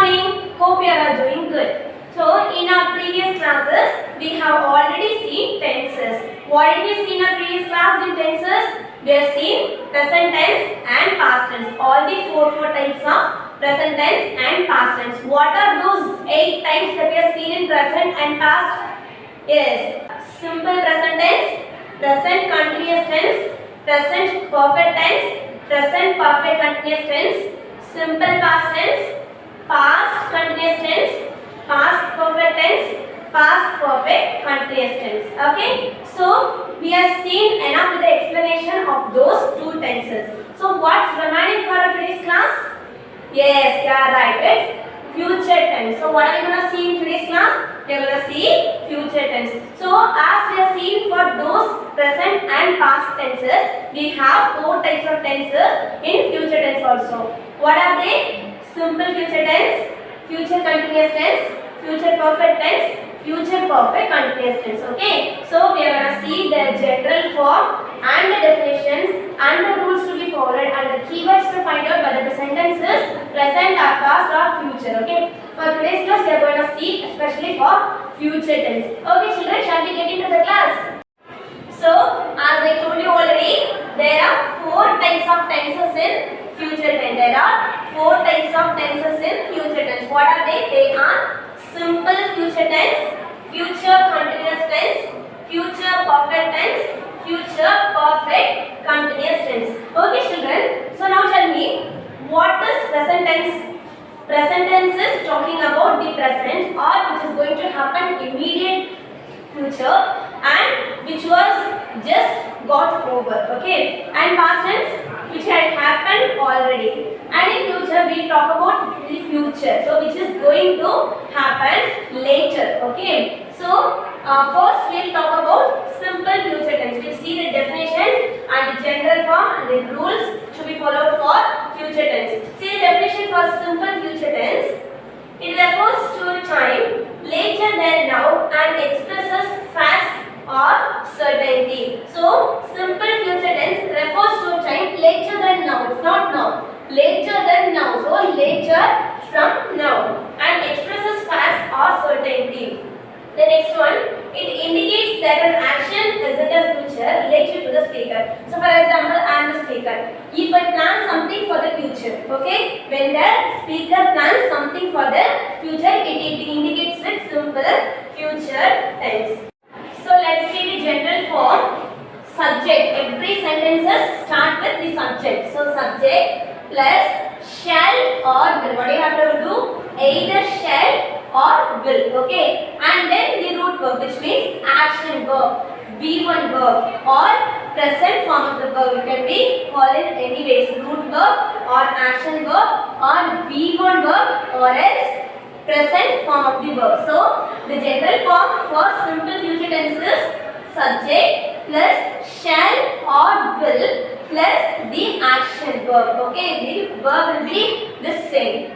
morning. Hope you are all doing good. So, in our previous classes, we have already seen tenses. What did we see in our previous class in tenses? We have seen present tense and past tense. All the four types of present tense and past tense. What are those 8 types that we have seen in present and past? Yes, simple present tense, present continuous tense, present perfect tense, present perfect continuous tense, simple past tense, past continuous tense, past perfect tense, past perfect continuous tense. Okay, so we have seen enough with the explanation of those two tenses. So what's remaining for our today's class? Yes, you are right. It's future tense. So what are we going to see in today's class? We are going to see future tense. So as we have seen for those present and past tenses, we have 4 types of tenses in future tense also. What are they? Simple future tense, future continuous tense, future perfect tense, future perfect continuous tense. Okay, so we are going to see the general form and the definitions and the rules to be followed and the keywords to find out whether the sentence is present or past or future. Okay, for today's class we are going to see especially for future tense. Okay children, shall we get into the class? So as I told you already, there are 4 types of tenses in future tense. There are 4 types of tenses in future tense. What are they? They are simple future tense, future continuous tense, future perfect tense, future perfect continuous tense. Okay children, so now tell me, what is present tense? Present tense is talking about the present or which is going to happen immediate future and which was just got over. Okay, and past tense which had happened already, and in future we talk about the future, so which is going to happen later. Okay, so first we will talk about simple future tense. We will see the definition and the general form and the rules to be followed for future tense. See the definition for simple future tense. It refers to a time later than now and expresses facts or certainty. So simple future tense refers to a time later than now. It's not now. Later than now. So later from now and expresses facts or certainty. The next one, it indicates that an action is in the future related to the speaker. So for example, I am the speaker. If I plan something for the future, okay, when the speaker plans something for the future, it indicates with simple future tense. So let's see the general form. Subject. Every sentences start with the subject. So subject plus shall or will. What do you have to do? Either shall or will. Okay, and then the root verb, which means action verb, V1 verb or present form of the verb. It can be called in any ways, root verb or action verb or V1 verb or else present form of the verb. So the general form for simple future tense is subject plus shall or will plus the action verb. Okay, the verb will be the same.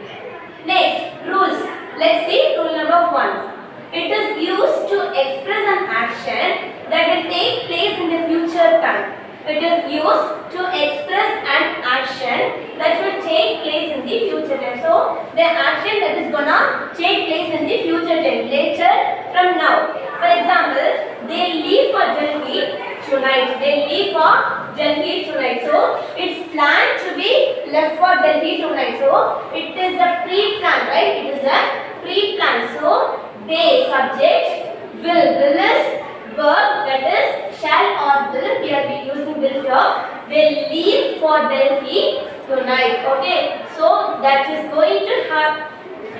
Next, rules. Let's see rule number 1. It is used to express an action that will take place in the future time. It is used to express an action that will take place in the future time. So, the action that is gonna take place in the future time, later from now. For example, they leave for Delhi tonight. They leave for Delhi tonight. So, it's planned to be left for Delhi tonight. So, it is a pre-plan, right? It is a pre-plan. So, they subject will is verb, that is shall or will. We are using will here. They leave for Delhi tonight. Okay, so that is going to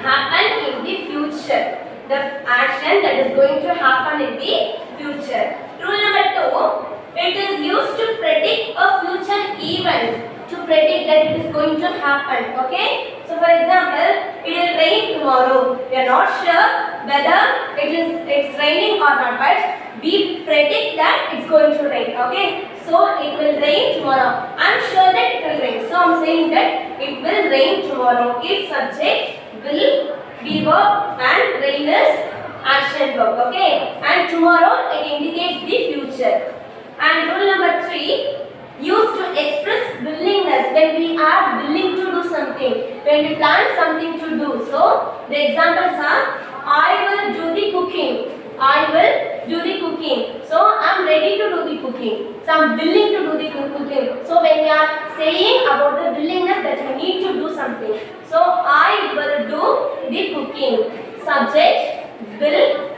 happen in the future. The action that is going to happen in the future. Rule number 2. It is used to predict a future event. To predict that it is going to happen. Okay, so for example, it will rain tomorrow. We are not sure whether it's raining or not, but we predict that it's going to rain. Okay, so it will rain tomorrow. I am sure that it will rain, so I am saying that it will rain tomorrow. Its subject will be verb and rain is action verb. Okay, and tomorrow it indicates the future. And rule number 3. used to express willingness, when we are willing to do something, when we plan something to do. So the examples are, I will do the cooking. I will do the cooking. So I am ready to do the cooking. So I am willing to do the cooking. So when we are saying about the willingness that you need to do something. So I will do the cooking. Subject will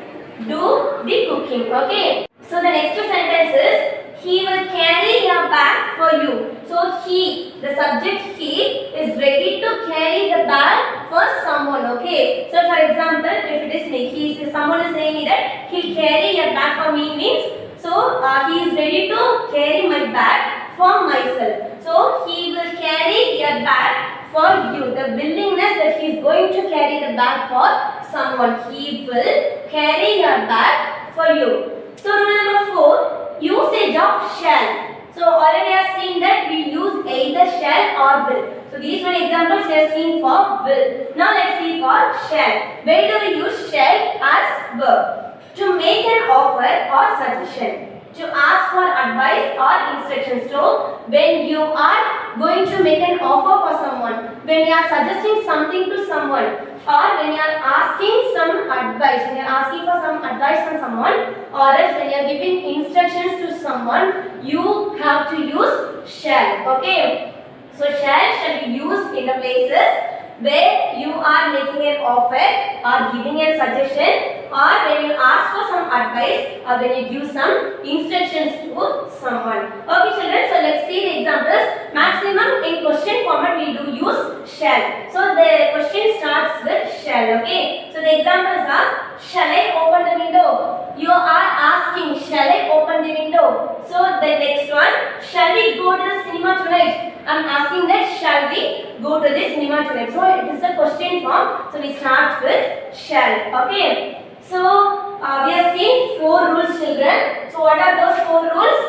do the cooking. Okay. So the next sentence is, he will carry your bag for you. So he, the subject he, is ready to carry the bag for someone. Okay. So for example, if it is me, someone is saying that he'll carry your bag for me means, so he is ready to carry my bag for myself. So he will carry your bag for you. The willingness that he is going to carry the bag for someone. He will carry your bag for you. So rule number 4, usage of shall. So already I have seen that we use either shall or will. So these were examples we have seen for will. Now let's see for shall. Where do we use shall as verb? To make an offer or suggestion. To ask for advice or instructions. So when you are going to make an offer for someone, when you are suggesting something to someone, or when you are asking some advice, when you are asking for some advice from someone, or else when you are giving instructions to someone, you have to use shall. Okay. So shall be used in the places where you are making an offer or giving a suggestion, or when you ask for some advice, or when you give some instructions to someone. Okay children, so let's see the examples. Maximum in question format we do use shall. So the question starts with shall. Okay. So the examples are, shall I open the window? You are asking, shall I open the window? So the next one, shall we go to the cinema tonight? I am asking that, shall we go to the cinema tonight? So it is a question form. So we start with shall. Okay. So we have seen 4 rules children. So what are those 4 rules?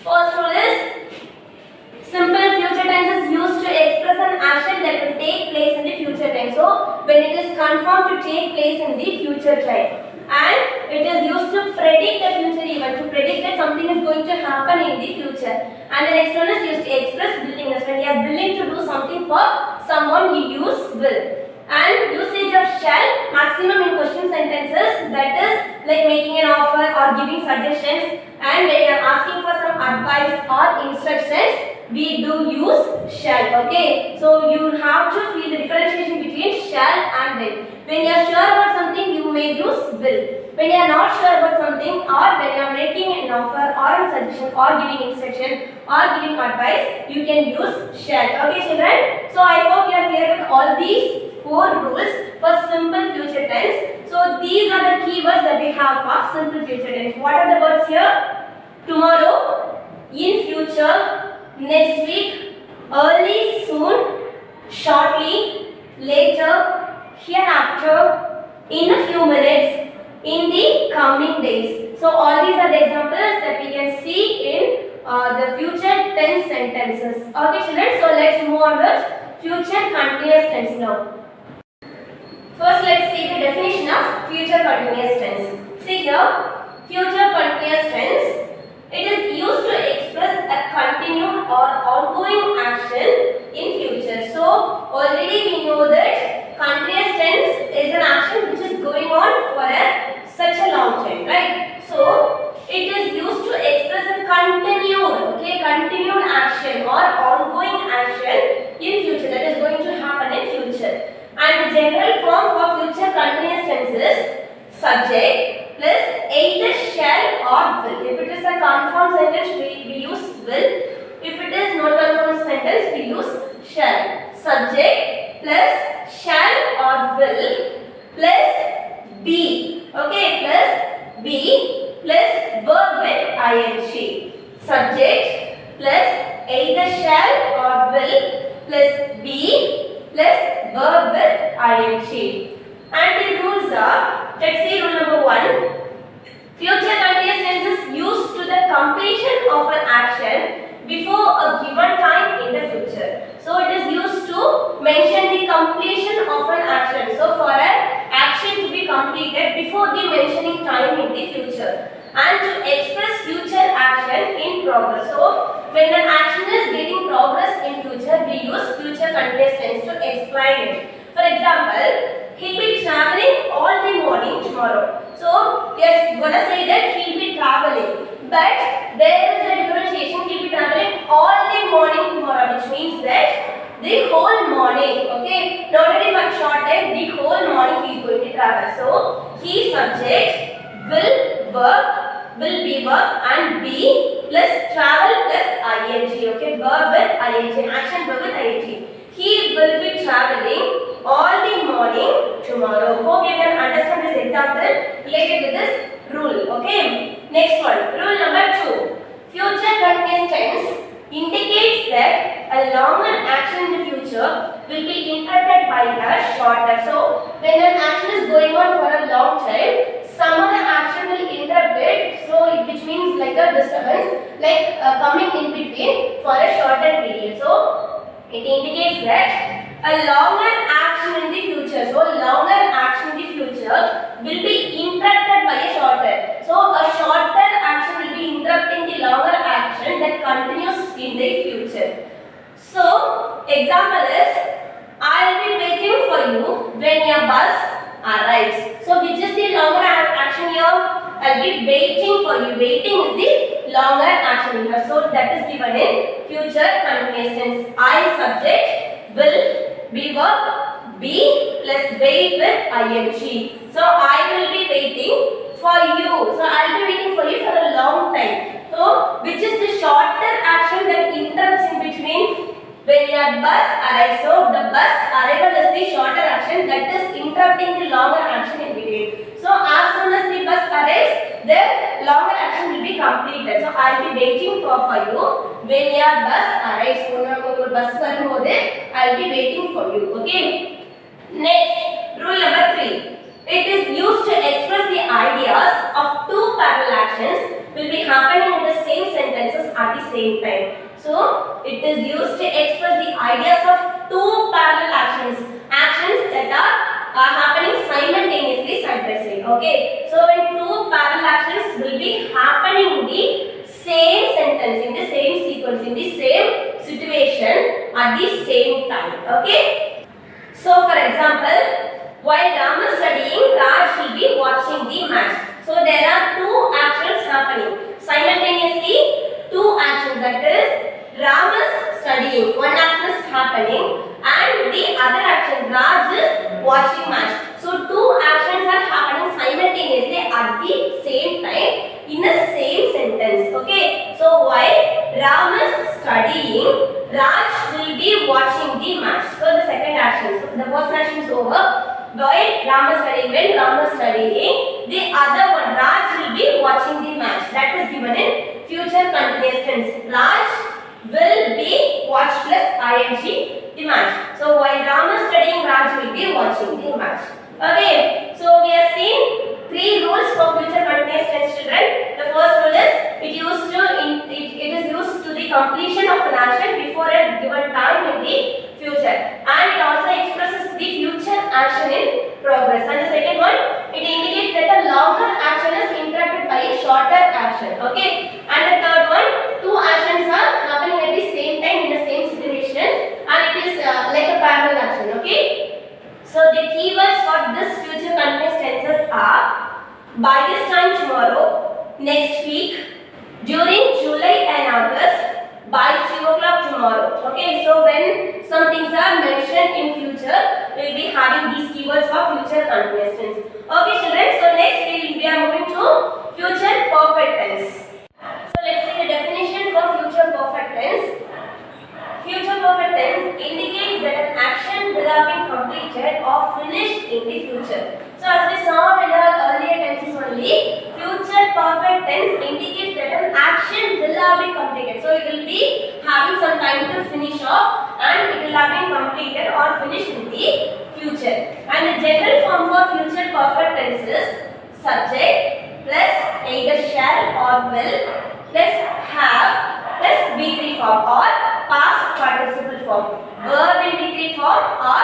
First rule is, simple future tense is used to express an action that will take place in the future time. So when it is confirmed to take place in the future time. And it is used to predict the future event, to predict that something is going to happen in the future. And the next one is used to express willingness. When you are willing to do something for someone, you use will. And usage of shall, maximum in question sentences, that is like making an offer or giving suggestions. And when you are asking for some advice or instructions, we do use shall. Okay. So you have to feel the differentiation between shall and will. When you are sure about something, you may use will. When you are not sure about something, or when you are making an offer or a suggestion or giving instruction or giving advice, you can use shall. Okay children. So I hope you are clear with all these 4 rules for simple future tense. So these are the keywords that we have for simple future tense. What are the words here? Tomorrow, in future, next week, early, soon, shortly, later, hereafter, in a few minutes, in the coming days. So all these are the examples that we can see in the future tense sentences. Okay children, so let's move on with future continuous tense now. First let's see the definition of future continuous tense. See here, future continuous tense. It is used to express a continued or ongoing action in future. So already we know that continuous tense is an action which is going on for such a long time, right? So it is used to express a continued action or ongoing action in future, that is going to happen in future. And the general form for future continuous tense is subject plus either shall or will. If it is a confirmed sentence, we use will. If it is not confirmed sentence, we use shall. Subject plus shall or will plus be. Okay, plus be plus verb with ing. Subject plus either shall or will plus be plus verb with ing. And the rules are, let's see rule number 1. Future continuous tense is used to the completion of an action before a given time in the future. So it is used to mention the completion of an action. So for an action to be completed before the mentioning time in the future. And to express future action in progress. So when when an action is getting progress in future, we use future continuous tense to explain it. For example, he'll be traveling all the morning tomorrow. So, yes, we're gonna say that he'll be traveling. But there is a differentiation. He'll be traveling all the morning tomorrow, which means that the whole morning, okay? Not only for short time, the whole morning he is going to travel. So, he subject will verb, will be verb and be plus travel plus ing, okay? Verb with ing, action verb with ing. He will be traveling all the morning tomorrow. Hope you can understand this example related with this rule, okay? Next one, rule number 2. Future continuous tense indicates that a longer action in the future will be interrupted by a shorter. So, when an action is going on for a long time, some other action will interrupt it, so which means like a disturbance, like coming in between for a shorter period. So, it indicates that a longer action in the future. So, longer action in the future will be interrupted by a shorter. So, a shorter action will be interrupting the longer action that continues in the future. So, example is, I will be waiting for you when your bus arrives. So, which is the longer action here? I will be waiting for you. Waiting is the longer action here. So, that is given in future continuous tense. I subject will be verb be plus wait with ing. So, I will be waiting for you. So, I will be waiting for you for a long time. So, which is the shorter action that interrupts in between when your bus arrives. So, the bus arrival is the shorter action that is interrupting the longer action in between. So, as soon as the bus arrives, the longer action will be completed. So, I will be waiting for you when your bus arrives. I will be waiting for you. Okay. Next, rule number 3. It is used to express the ideas of two parallel actions will be happening in the same sentences at the same time. So, it is used to express the ideas of two parallel actions that are happening simultaneously side by side. Okay. So, when two parallel actions will be happening in the same sentence, in the same sequence, in the same situation at the same time. Okay. So, for example, while Ram is studying, Raj will be watching the match. So, there are two actions happening simultaneously. Two actions, that is, Ram is studying. One action is happening, and the other action, Raj is watching match. So, two actions are happening simultaneously at the same time in the same sentence. Okay. So, while Ram is studying, Raj will be watching the match. So, the second action. So, the first action is over. While Ram is studying, when Ram is studying, the other one, Raj, will be watching the match. That is given in future continuous tense. Raj will be watch plus ing the match. So, while Ram is studying, Raj will be watching the match. Okay. So, we have seen 3 rules for future continuous tense, children. The first rule is it is used to the completion of an action before a given time in the future, and it also expresses the future action in progress. And the second one, it indicates that a longer action is interrupted by a shorter action. Okay. And the third one, two actions are happening at the same time in the same situation, and it is like a parallel action. Okay. So the keywords for this future continuous tenses are by this time tomorrow, next week, during July and August, by 3 o'clock tomorrow. Okay, so when some things are mentioned in future, we will be having these keywords for future continuous tense. Okay, children, so next we are moving to future perfect tense. So let's see the definition for future perfect tense. Future perfect tense indicates that an action will have been completed or finished in the future. So as we saw in our earlier tenses only, future perfect tense indicates that an action will have been completed. So it will be having some time to finish off, and it will have been completed or finished in the future. And the general form for future perfect tense is subject plus either shall or will plus have plus V3 form or past participle form. Verb in V3 form or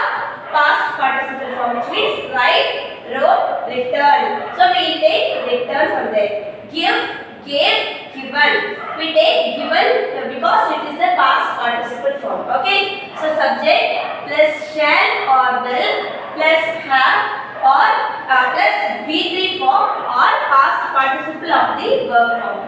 past participle form, which means write, wrote, return. So we take return from there. Give, gave, given. We take given because because it is the past participle form. Okay. So subject plus shall or will plus have or plus V3 form or past participle of the verb form.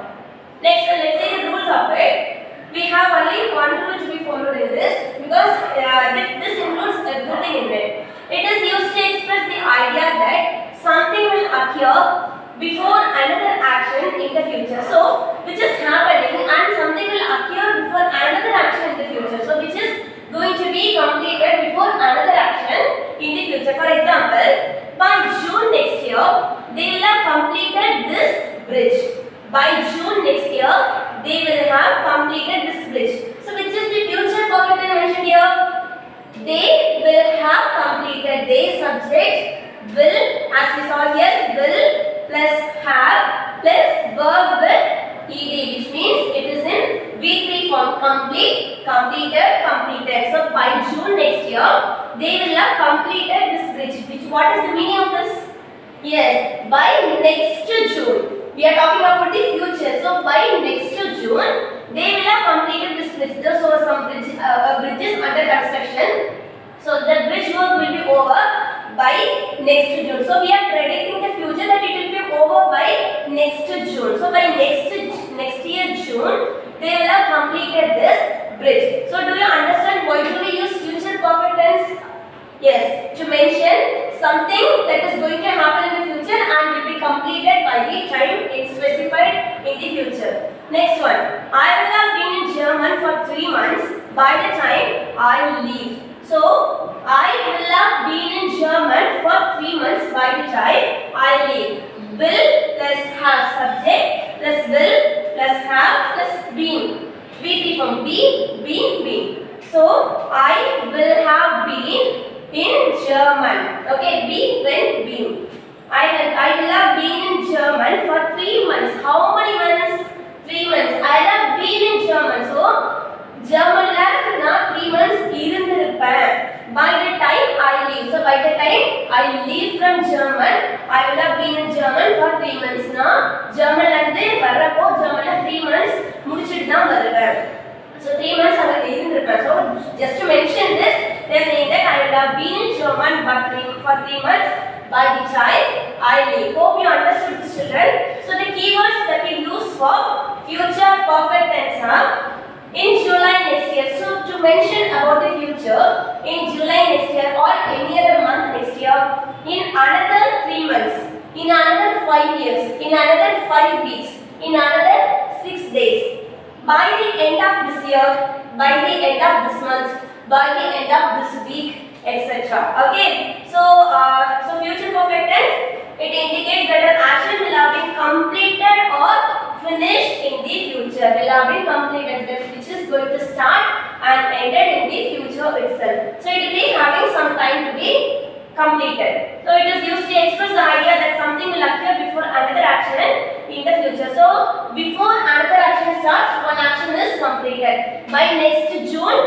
Next, let's say the rules of it. We have only one rule to be followed in this because this includes everything in it. It is used to express the idea that something will occur before another action in the future. So, which is happening and something will occur before another action in the future. So, which is going to be completed before another action in the future. For example, by June next year, they will have completed this bridge. By June next year, they will have completed this bridge. So, which is the future perfect tense mentioned here? They will have completed. They subject will, as we saw here, will plus have plus verb with ed, which means it is in V3 form. Complete, completed, completed. So, by June next year, they will have completed this bridge. Which, what is the meaning of this? Yes, by next June. We are talking about the future. So, by next June, they will have completed this bridge. So, some bridges under construction. So, the bridge work will be over by next June. So, we are predicting the future that it will be over by next June. So, by next year June, they will have completed this bridge. So, do you understand why do we use future perfect tense? Yes, to mention something that is going to happen in the future and will be completed by the time it specified in the future. Next one, I will have been in German for 3 months by the time I leave. So, I will have been in German for 3 months by the time I leave. Will plus have subject plus will plus have plus been. V3 from been. So, I will have been in German. Okay, been. I will have been in German for 3 months. How many months? 3 months. I have been in German. So, German na 3 months irundiruppan. By the time I leave. So, by the time I leave from German, I will have been in German for 3 months. Na German lande varappo German 3 months mudichittu dhaan varuven. So 3 months I will be in Japan. So just to mention this, they are saying that I will have been in German for 3 months by the time I leave. Hope you understood this, children. So the keywords that we use for future perfect tense are in July next year. So to mention about the future, in July next year or any other month next year, in another 3 months, in another 5 years, in another 5 weeks, in another 6 days. By the end of this year, by the end of this month, by the end of this week, etc. Okay. So, future perfect tense, it indicates that an action will have been completed or finished in the future. Will have been completed, which is going to start and ended in the future itself. So, it will be having some time to be completed. So, it is used to express the idea that something will occur before another action in the future. So, before another action starts, one action is completed. By next June,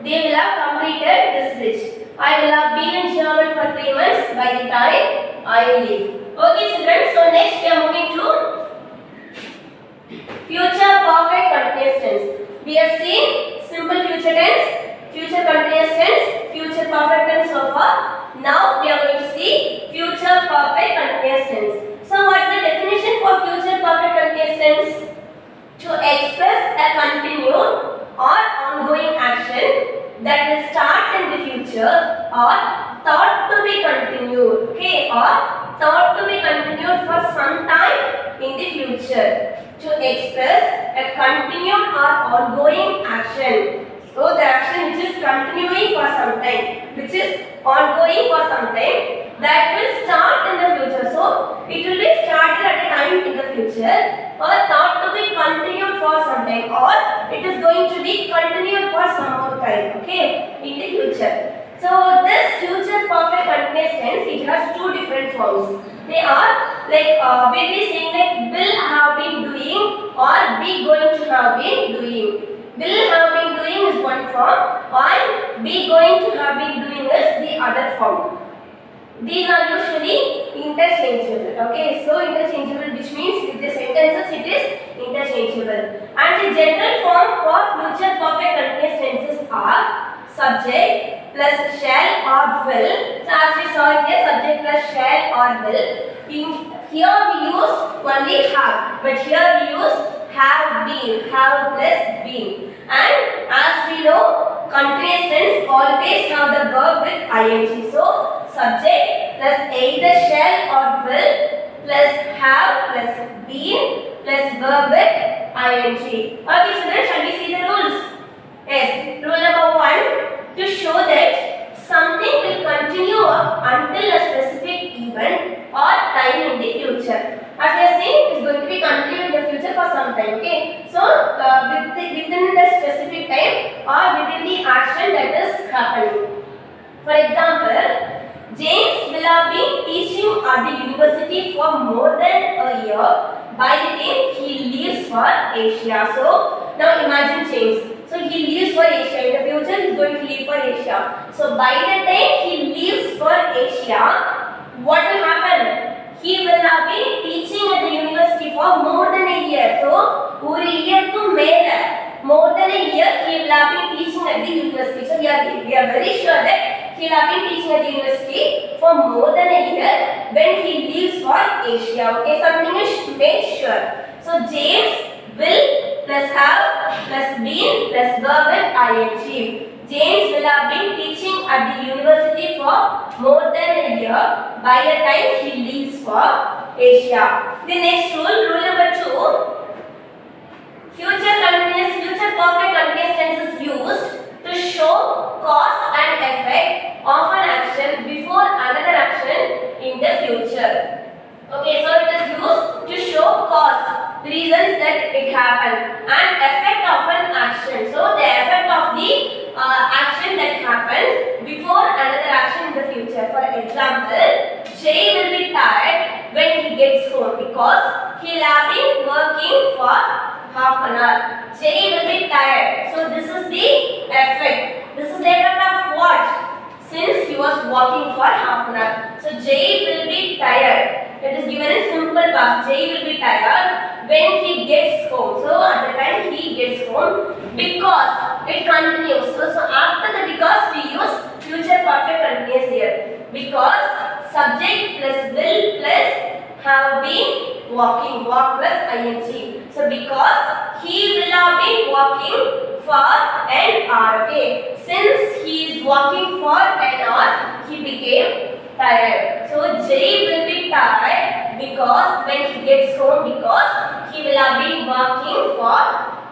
they will have completed this bridge. I will have been in German for 3 months by the time I leave. Okay, children. So, next we are moving to future perfect continuous tense. We have seen simple future tense, future continuous tense, future perfect tense so far. Now, we are going to see future perfect continuous tense. So, what is the definition for future perfect continuous tense? To express a continued or ongoing action that will start in the future or thought to be continued. Okay, or thought to be continued for some time in the future. To express a continued or ongoing action. So, the action which is continuing for some time, which is ongoing for some time, that will start in the future. So, it will be started at a time in the future or thought to be continued for some time, or it is going to be continued for some more time, okay, in the future. So, this future perfect continuous tense, it has two different forms. They are like, we'll be saying like will have been doing or be going to have been doing. Will have been doing is one form, while be going to have been doing is the other form. These are usually interchangeable. Okay, so interchangeable, which means with the sentences it is interchangeable. And the general form for future perfect continuous tenses are subject plus shall or will. So as we saw here, subject plus shall or will. Here we use only have, but here we use have been, have plus been. And as we know, continuous tense always have the verb with ing. So subject plus either shall or will plus have plus been plus verb with ing. Okay, children, shall we see the rules? Yes. Rule number 1: to show that something will continue until a specific event or time in the future. As we are saying, it is going to be continued in the future for some time. Okay. So within the specific time or within the action that is happening. For example, James will have been teaching at the university for more than a year by the time he leaves for Asia. So now imagine James. So he leaves for Asia. In the future, he is going to leave for Asia. So by the time he leaves for Asia, what will happen? He will have been teaching at the university for more than a year. So, one year to more than a year, he will have been teaching at the university. So, we are very sure that he will have been teaching at the university for more than a year when he leaves for Asia. Okay, something is made sure. So, James will plus have plus been plus verb with ing. James will have been teaching at the university for more than a year by the time he leaves for Asia. The next rule, rule number 2, future perfect continuous tense is used to show cause and effect of an action before another action in the future. Okay, so it is used to show cause, the reasons that it happened, and effect of an action. So the effect of the action that happened before another action in the future. For example, Jay will be tired when he gets home because he will have been working for half an hour. Jay will be tired. So this is the effect. This is the effect of what? Since he was walking for half an hour. So Jay will be tired. It is given in simple past. Jay will be tired when he gets home. So at the time he gets home, because it continues. So after the because we use future perfect continuous here. Because subject plus will plus have been walking, walk plus ing. So because he will have been walking for an hour. Okay. Since he is walking for an hour, he became tired. So Jay will be tired because when he gets home, because he will have been working for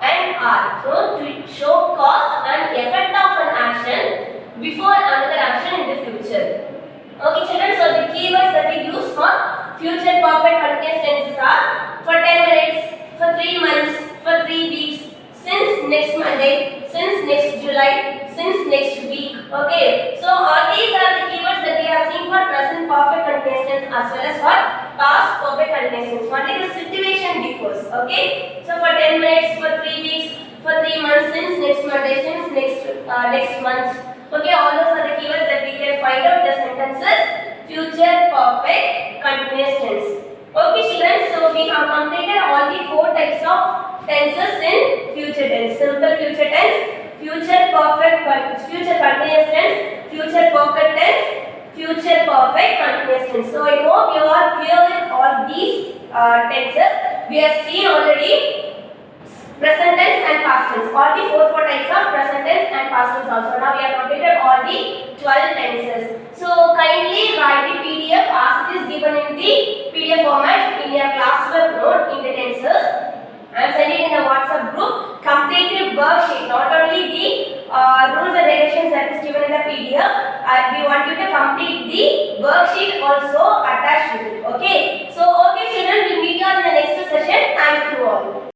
an hour. So to show cause and effect of an action before another action in the future. Okay, children. So the keywords that we use for future perfect continuous tenses are for 10 minutes, for 3 months, for 3 weeks, since next Monday, since next July, since next week. Okay, so all these are the keywords that we have seen for present perfect continuous tense as well as for past perfect continuous tense. Only the situation differs. Okay, so for 10 minutes, for 3 weeks, for 3 months, since next Monday, since next month. Okay, all those are the keywords that we can find out the sentences future perfect continuous tense. Okay, children, so we have completed all the 4 types of tenses in future tense. Simple future tense, future continuous tense, future perfect tense, future perfect continuous tense. So I hope you are clear with all these tenses. We have seen already present tense and past tense. All the 4 types of present tense and past tense also. Now we have completed all the 12 tenses. So kindly write the PDF as it is given in the PDF format in your classwork note in the tenses and send it in the WhatsApp group. Complete the worksheet, not only the rules and regulations that is given in the PDF. We want you to complete the worksheet also attached with it. Okay. So okay children, we'll meet you on the next session. Thank you all.